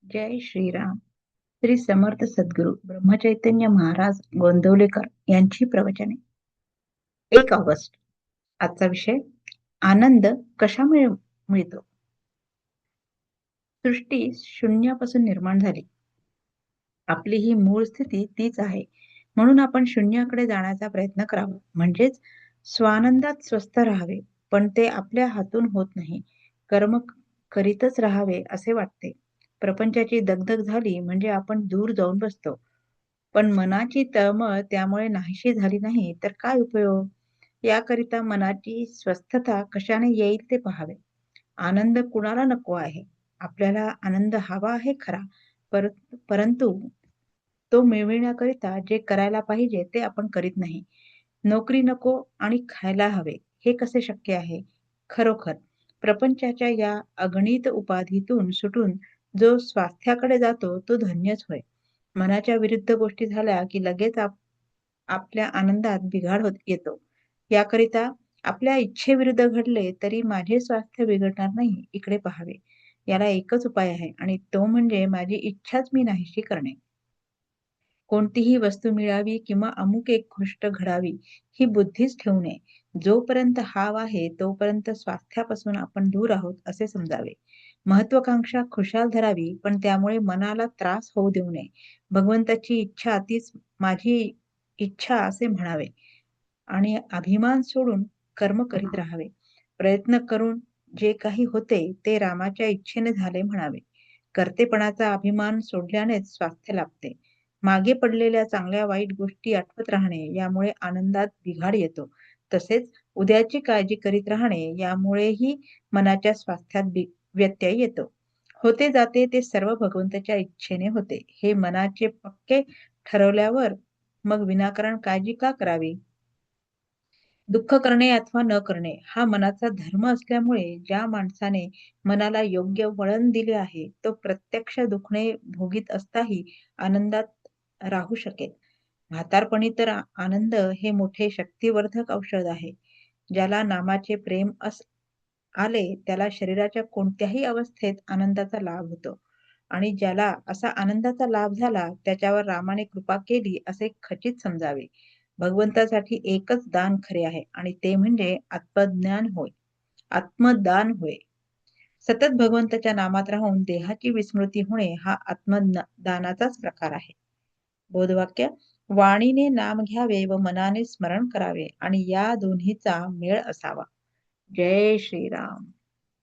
जय श्रीराम. श्री समर्थ सद्गुरू ब्रह्मचैतन्य महाराज गोंदवलेकर यांची प्रवचने. 1 ऑगस्ट. आजचा विषय: आनंद कशामुळे मिळतो. सृष्टी शून्यापासून निर्माण झाली. आपली ही मूळ स्थिती तीच आहे. म्हणून आपण शून्याकडे जाण्याचा प्रयत्न करावा, म्हणजेच स्वानंदात स्वस्थ राहावे. पण ते आपल्या हातून होत नाही. कर्म करीतच राहावे असे वाटते. प्रपंचाची दगदग झाली म्हणजे आपण दूर जाऊन बसतो. पण मनाची तळमळ त्यामुळे नाहीशी झाली नाही तर काय उपयोग. याकरिता मनाची स्वस्थता कशाने येईल ते पाहावे. आनंद कुणाला नको आहे. आपल्याला आनंद हवा आहे खरा, परंतु तो मिळविण्याकरिता जे करायला पाहिजे ते आपण करीत नाही. नोकरी नको आणि खायला हवे, हे कसे शक्य आहे. खरोखर प्रपंचाच्या या अगणित उपाधीतून सुटून जो स्वास्थ्याकडे जातो तो धन्यच होय. मनाच्या विरुद्ध गोष्टी झाल्या की लगेच आपल्या आनंदात बिघाड होत येतो. याकरिता आपल्या इच्छेविरुद्ध घडले तरी माझे स्वास्थ्य बिघडणार नाही, इकडे पहावे. याला एकच उपाय आहे आणि तो म्हणजे माझी इच्छाच मी नाहीशी करणे. कोणतीही वस्तू मिळावी किंवा अमुक एक गोष्ट घडावी ही बुद्धीच ठेवू नये. जोपर्यंत हाव आहे तोपर्यंत स्वास्थ्यापासून आपण दूर आहोत असे समजावे. महत्वाकांक्षा खुशाल धरावी, पण त्यामुळे मनाला त्रास होऊ देऊ नये. भगवंताची इच्छा तीच माझी इच्छा असे म्हणावे आणि अभिमान सोडून कर्म करीत राहावे. प्रयत्न करून जे काही होते ते रामाच्या इच्छेने झाले म्हणावे. कर्तेपणाचा अभिमान सोडल्यानेच स्वास्थ्य लाभते. मागे पडलेल्या चांगल्या वाईट गोष्टी आठवत राहणे यामुळे आनंदात बिघाड येतो. तसेच उद्याची काळजी करीत राहणे यामुळेही मनाच्या स्वास्थ्यात व्यत्यय येतो. होते जाते ते सर्व भगवंताच्या इच्छेने होते हे मनाचे पक्के ठरवल्यावर मग विनाकारण काळजी का करावी. दुःख करणे अथवा न करणे हा मनाचा धर्म असल्यामुळे ज्या माणसाने मनाला योग्य वळण दिले आहे तो प्रत्यक्ष दुखणे भोगीत असताही आनंदात राहू शकेल. म्हातारपणी तर आनंद हे मोठे शक्तिवर्धक औषध आहे. ज्याला नामाचे प्रेम आले त्याला शरीराच्या कोणत्याही अवस्थेत आनंदाचा लाभ होतो आणि ज्याला असा आनंदाचा लाभ झाला त्याच्यावर रामाने कृपा केली असे खचित समजावे. भगवंतासाठी एकच दान खरे आहे आणि ते म्हणजे आत्मदान होय. सतत भगवंताच्या नामात राहून देहाची विस्मृती होणे हा आत्मदानाचाच प्रकार आहे. बोधवाक्य: वाणीने नाम घ्यावे व मनाने स्मरण करावे आणि या दोन्हीचा मेळ असावा. जय श्रीराम.